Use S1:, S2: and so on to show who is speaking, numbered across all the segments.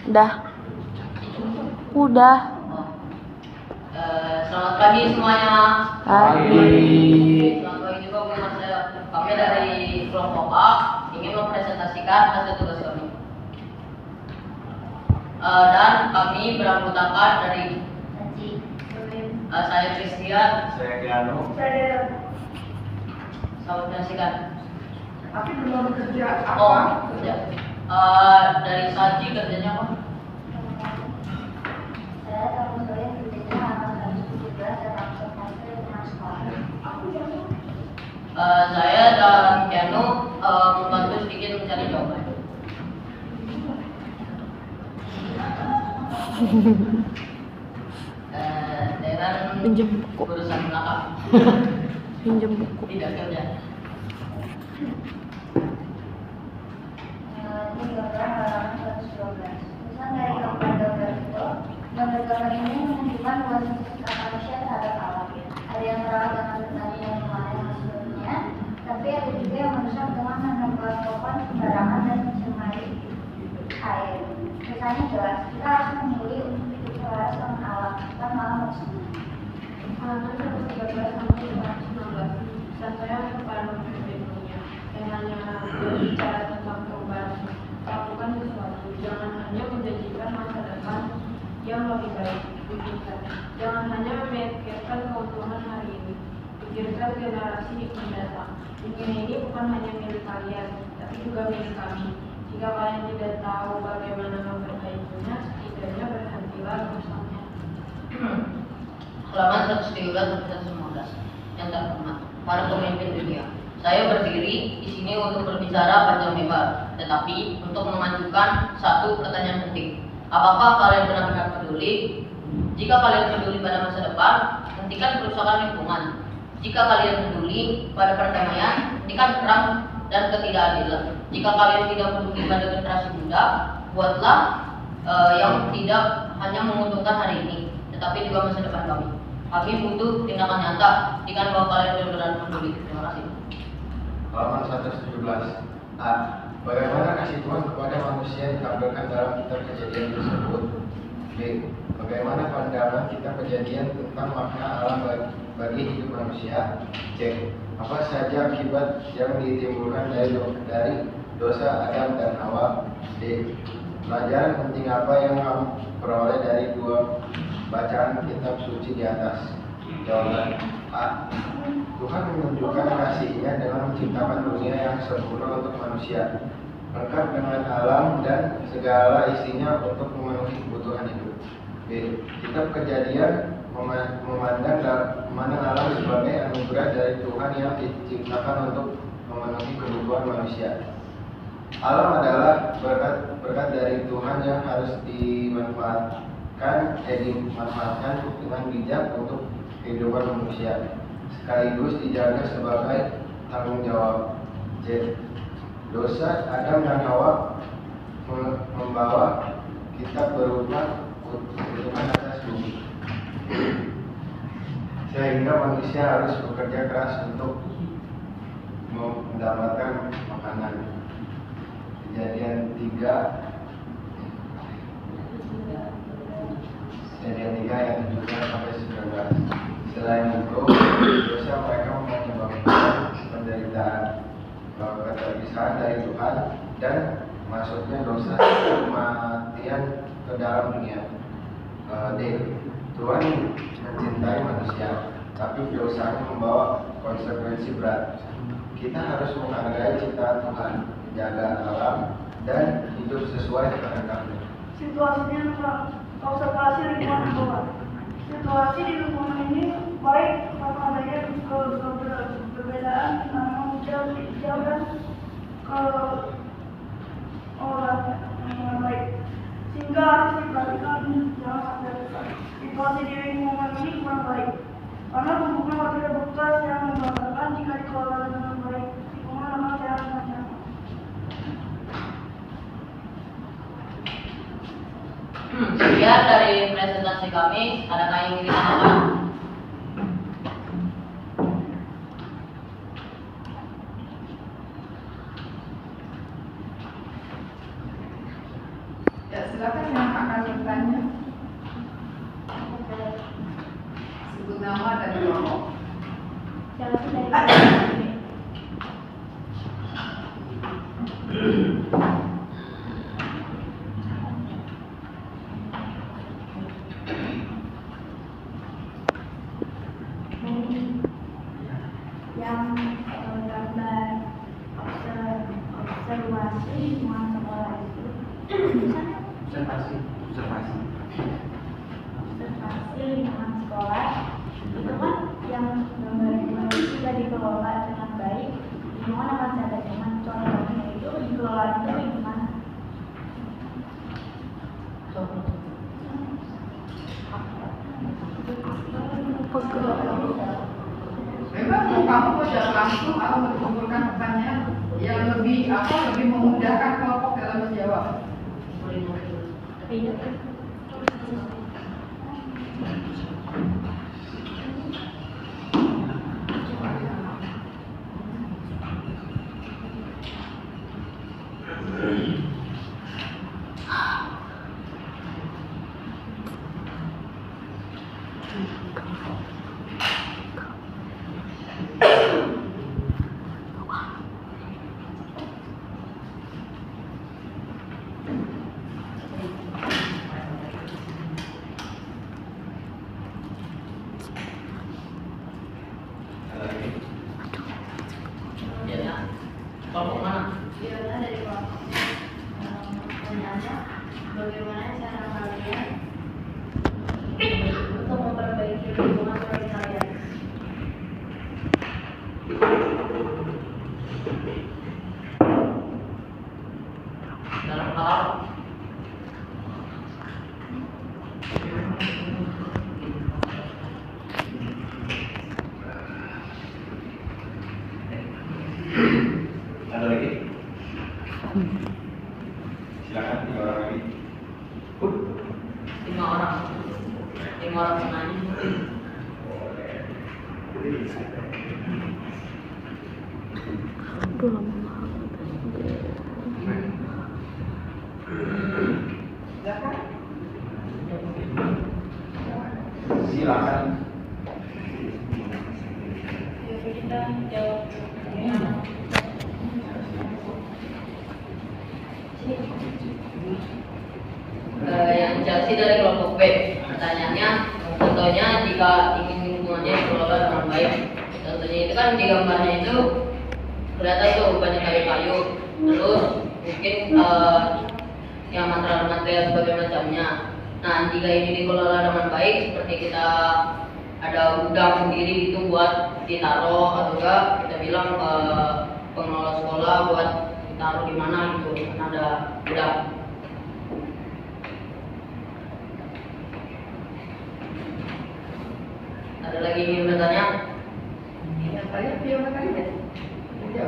S1: Udah. Udah.
S2: Selamat pagi semuanya.
S1: Pagi.
S2: Selamat pagi juga kami dari kelompok A ingin mempresentasikan hasil tugas kami. Dan kami beranggotakan dari saya Christian,
S3: Saya Giano.
S2: selamat menyaksikan.
S4: Tapi belum kerja apa?
S2: Oh, kerja. Dari Saji kerjanya apa?
S5: Saya tahun sore kerjanya halaman 117 dan langsung hasil dengan sekolah.
S2: Saya dan Kianu membantu sedikit mencari jawaban. Dengan
S1: Pinjam buku.
S2: urusan belakang
S1: Pinjam buku.
S2: tidak kerja.
S5: Ini gambar halaman 112. Pesan dari gambar itu, gambar ini menunjukkan dua sisi sikap manusia terhadap alam. Ada yang merawat dengan petani yang memanen hasilnya, tapi ada juga yang merusak dengan menebang pohon sembarangan dan mencemari air. Misalnya jelas, kita harus memilih untuk hidup selaras dengan alam, bukan malah bersama.
S6: Halaman 113 sampai 119. Pesan saya kepada pemimpin dunia yang hanya berbicara tentang perubahan, lakukan sesuatu. Jangan hanya menjanjikan masa depan yang lebih baik. Pikirkan. Jangan hanya memikirkan keuntungan hari ini. Pikirkan generasi mendatang. Dunia ini bukan hanya milik kalian, tapi juga milik kami. Jika kalian tidak tahu bagaimana memperbaikinya, setidaknya berhentilah berusahanya.
S2: Halaman 113 sampai 119. Yang terhormat, para pemimpin dunia. Saya berdiri di sini untuk berbicara panjang lebar, tetapi untuk memajukan satu pertanyaan penting. Apakah kalian benar-benar peduli? Jika kalian peduli pada masa depan, hentikan kerusakan lingkungan. Jika kalian peduli pada perdamaian, hentikan perang dan ketidakadilan. Jika kalian tidak peduli pada generasi muda, buatlah yang tidak hanya menguntungkan hari ini, tetapi juga masa depan kami. Kami butuh tindakan nyata, jika bahwa kalian benar-benar peduli. Terima kasih.
S3: Halaman 117. A. Bagaimana kasih Tuhan kepada manusia ditampilkan dalam kitab Kejadian tersebut? B. Bagaimana pandangan kita kejadian tentang makna alam bagi hidup manusia? C. Apa saja akibat yang ditimbulkan dari dosa Adam dan Hawa? D. Pelajaran penting apa yang kamu peroleh dari dua bacaan kitab suci di atas? Jawaban A. Tuhan menunjukkan kasih-Nya dengan menciptakan dunia yang sempurna untuk manusia, lengkap dengan alam dan segala isinya untuk memenuhi kebutuhan hidup. B. Kitab Kejadian memandang alam sebagai anugerah dari Tuhan yang diciptakan untuk memenuhi kebutuhan manusia. Alam adalah berkat dari Tuhan yang harus dimanfaatkan dengan bijak untuk kehidupan manusia, sekaligus dijaga sebagai tanggung jawab. C. Dosa Adam dan Hawa membawa kita berubah kebutuhan atas bumi, sehingga manusia harus bekerja keras untuk mendapatkan makanan. Kejadian 3 ayat 17 sampai 19. Selain itu, dosa mereka menyebabkan penderitaan, keterpisahan dari Tuhan, dan masuknya dosa kematian ke dalam dunia. D. Tuhan mencintai manusia, tapi dosanya membawa konsekuensi berat. Kita harus menghargai ciptaan Tuhan, menjaga alam, dan hidup sesuai kehendaknya.
S4: Situasinya observasi lingkungan bawah. Situasi di lingkungan ini baik karena adanya perbedaan antara hijau dan ke orang yang baik, sehingga harus diperhatikan jangan sampai rusak. Situasi di lingkungan ini kurang baik karena pembukaan material bekas yang membakar jika dikelola dengan baik, lingkungan akan sehat dan nyaman.
S2: Sekian dari presentasi kami. Adakah yang ingin ditanyakan?
S4: Ya, silakan.
S6: Silakan yang akan bertanya. Sebut nama dan kelompok.
S5: Silakan dari kelompok B. Yang gambar observasi lingkungan sekolah itu
S3: Observasi.
S5: observasi lingkungan sekolah itu kan yang gambar lingkungan itu sudah dikelola dengan baik, lingkungan akan sadar dengan contohnya itu dikelola itu gimana?
S6: Memang kamu sudah langsung atau mengumpulkan pertanyaan yang lebih memudahkan kelompok dalam menjawab.
S2: Ya, kelompok mana?
S5: Gimana dari kelompok? Pertanyaannya, bagaimana cara kalian untuk memperbaiki lingkungan sekolah kalian?
S2: Dalam hal
S3: Ada lagi? Silakan 3 orang lagi.
S2: 5 orang. 5 orang penanya.
S1: Aduh, lama banget.
S3: Silakan.
S5: Kita jawab.
S2: Yang Chelsea dari kelompok B. Pertanyaannya, contohnya jika ingin lingkungannya dikelola dengan baik, contohnya itu kan di gambarnya itu kelihatan tuh banyak kayu-kayu, terus mungkin yang material-material sebagai macamnya. Nah, jika ini dikelola dengan baik, seperti kita ada gudang sendiri itu buat ditaruh, atau enggak kita bilang ke pengelola sekolah buat ditaruh di mana gitu, kan ada gudang. Ada lagi yang bertanya?
S6: Saya pilih tadi. Ya.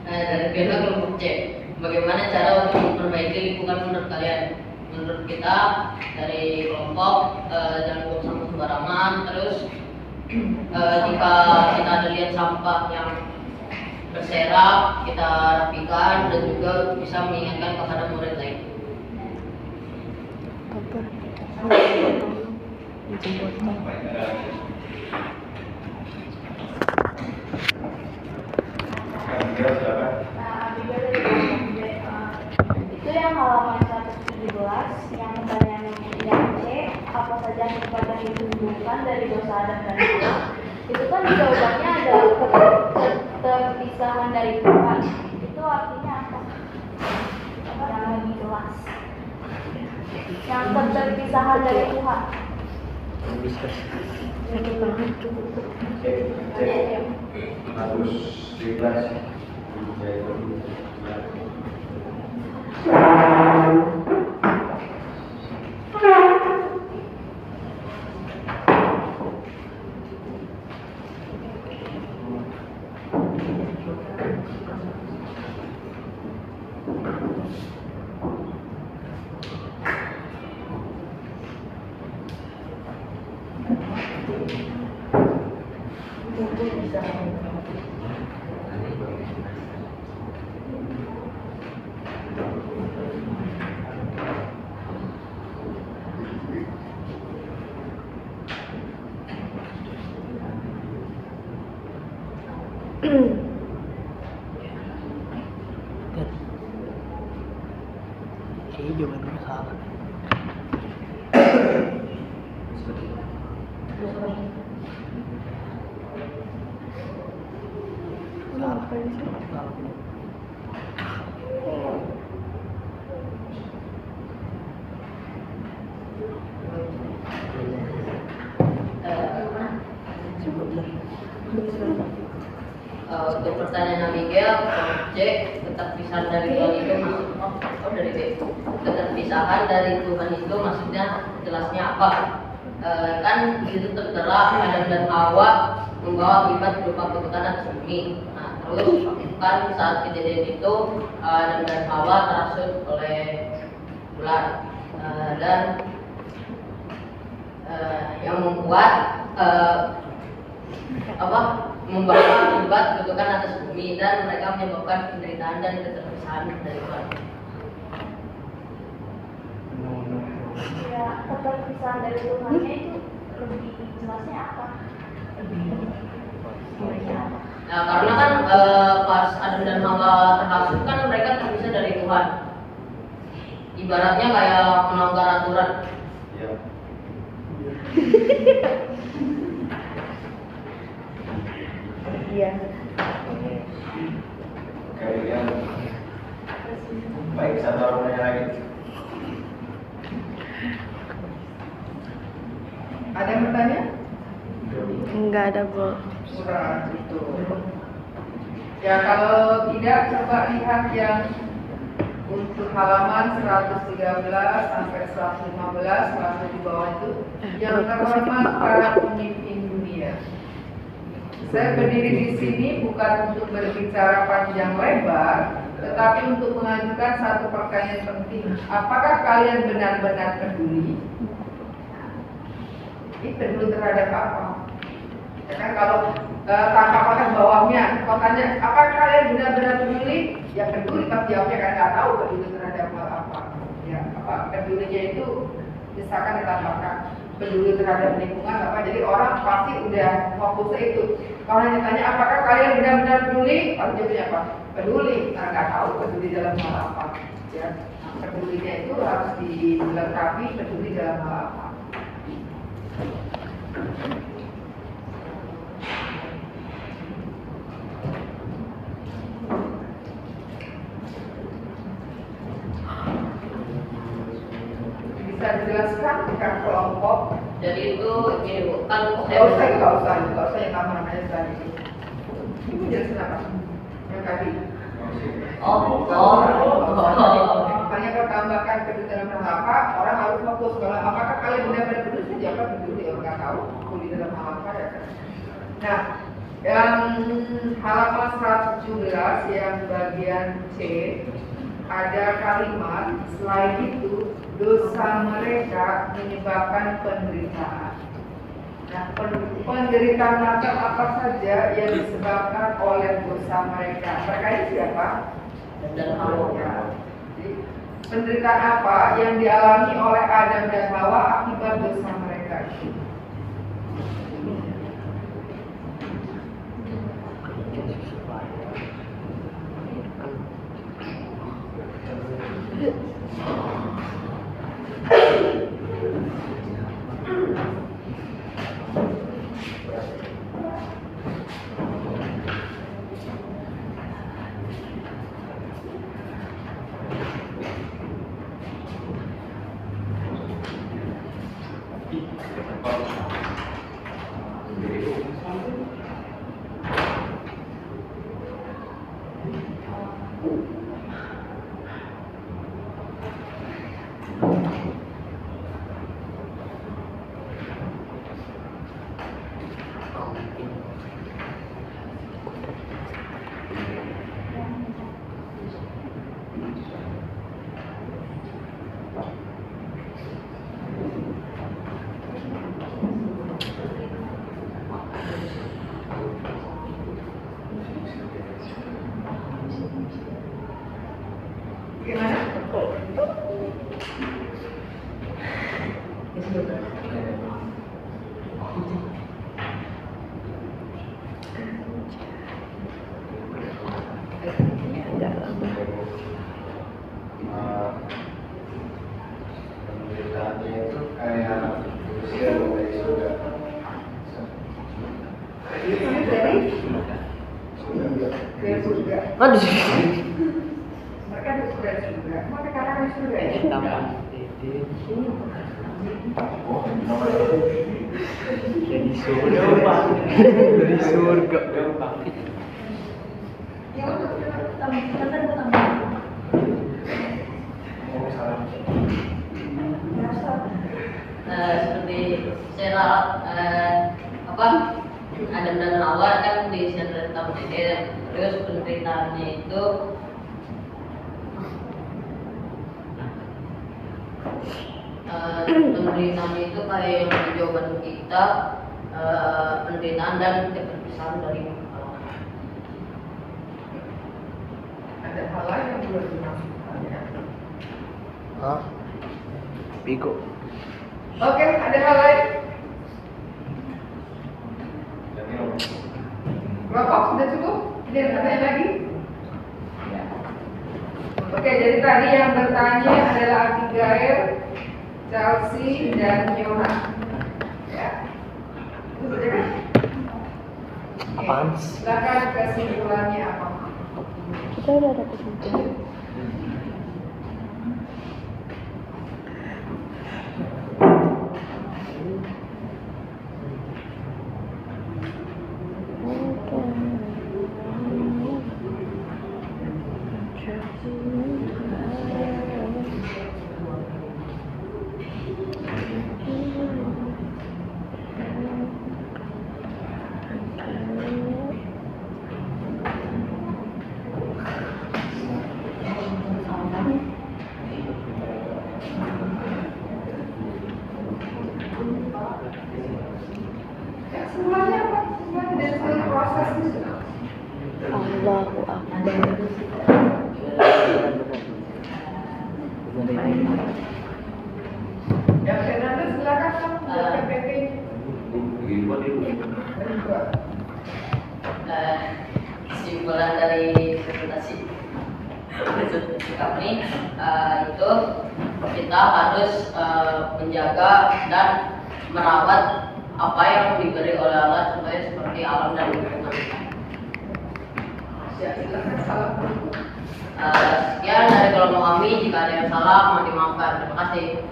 S2: Dari pihak kelompok C, bagaimana cara untuk memperbaiki lingkungan menurut kalian? Menurut kita dari kelompok jangan buang sampah sembarangan, terus jika kita ada lihat sampah yang berserak kita rapikan dan juga bisa mengingatkan kepada murid lain.
S5: Itu yang halaman 117 yang pertanyaan yang C, apa saja kepada dihubungkan dari dosa dan dosa. Itu kan jawabannya ada keterpisahan dari Tuhan. Itu artinya apa? Yang lepas, yang keterpisahan dari Tuhan.
S1: Sakit banget cukup.
S3: Cek. Harus bebas.
S1: Kayaknya juga dulu salah.
S2: Untuk pertanyaan Abigail, C, keterpisahan dari Tuhan itu dari B. Keterpisahan dari Tuhan itu maksudnya jelasnya apa? Kan itu tertera Adam dan Hawa membawa akibat berupa kutukan atas bumi. Nah, terus kan saat kejadian itu Adam dan Hawa terasut oleh ular dan yang membuat membawa akibat kutukan atas bumi dan mereka menyebabkan penderitaan dan keterpisahan dari Tuhan.
S5: Ya, keterpisahan dari Tuhannya itu lebih jelasnya apa?
S2: Nah, karena kan pas Adam dan Hawa terhasut kan mereka terpisah dari Tuhan. Ibaratnya kayak melanggar aturan.
S3: Ya.
S1: Iya.
S3: Kemudian baik, satu orang yang lagi.
S7: Ada yang bertanya?
S1: Enggak ada, Bu.
S7: Kurang itu. Ya kalau tidak coba lihat yang untuk halaman 113 sampai 115 langsung di bawah itu yang terhormat para pemimpin dunia. Saya berdiri di sini bukan untuk berbicara panjang lebar, tetapi untuk mengajukan satu pertanyaan penting. Apakah kalian benar-benar peduli? Ini peduli terhadap apa? Ya kan kalau tanpa kotak bawahnya, kotaknya, apakah kalian benar-benar peduli? Ya peduli, pasti jawabnya kan nggak tahu peduli terhadap apa. Ya apa pedulinya itu misalkan ditambahkan peduli terhadap lingkungan apa, jadi orang pasti udah fokusnya itu. Kalau ditanya apakah kalian benar-benar peduli, pasti jawabnya apa? Peduli, karena nggak tahu peduli dalam hal apa. Ya, pedulinya itu harus dilengkapi peduli dalam hal apa. Bisa dijelaskan kan kelompok?
S2: Jadi itu ini Bu, kan
S7: Nggak usah yang tambahan aja tadi. Ibu jelasin apa? Yang tadi. Makanya kalau tambahkan peduli dalam hal apa, orang harus fokus. Kalau apakah kalian benar-benar peduli? Siapa peduli? Orang nggak tahu peduli dalam hal apa ya kan. Nah, yang halaman 117 yang bagian C ada kalimat selain itu dosa mereka menyebabkan penderitaan. Nah, penderitaan macam apa saja yang disebabkan oleh dosa mereka? Mereka ini siapa?
S2: Dan Hawa.
S7: Ya. Jadi, penderitaan apa yang dialami oleh Adam dan Hawa akibat dosa mereka itu? Gimana?
S1: Enggak lama.
S3: Penderitaannya itu kayak manusia dari surga.
S7: Ini dari surga.
S1: Aduh.
S7: Mereka ada surga juga. Mereka karena ada surga ya.
S1: Dari surga. Dari surga.
S7: Ya udah, tambah.
S2: Seperti saya Adam dan Hawa kan di Syarat Eden, terus penderitaannya itu kayak yang di jawaban kita, penderitaan dan keterpisahan dari Allah.
S7: Ada hal lain yang belum dimasukkan ya.
S1: Hah? Bigo.
S7: Oke, ada hal lain? Bapak sudah cukup? Tidak ada pertanyaan lagi? Ya. Oke, jadi tadi yang bertanya adalah Abigail, Chelsea, dan Yona. Ya. Itu saja kan?
S1: Apaan?
S7: Silakan kesimpulannya apa?
S1: Kita udah ada kesimpulan.
S7: Ya, semuanya apa? Semuanya dari seluruh proses itu.
S1: Allahu Akbar.
S7: Ya, Fernando silakan buat PPT.
S2: Kesimpulan dari presentasi kami itu kita harus menjaga dan merawat apa yang diberi oleh Allah supaya seperti alam dan lingkungan.
S7: Ya, silakan salam.
S2: Sekian dari kelompok kami, jika ada yang salah mohon dimaafkan. Terima kasih.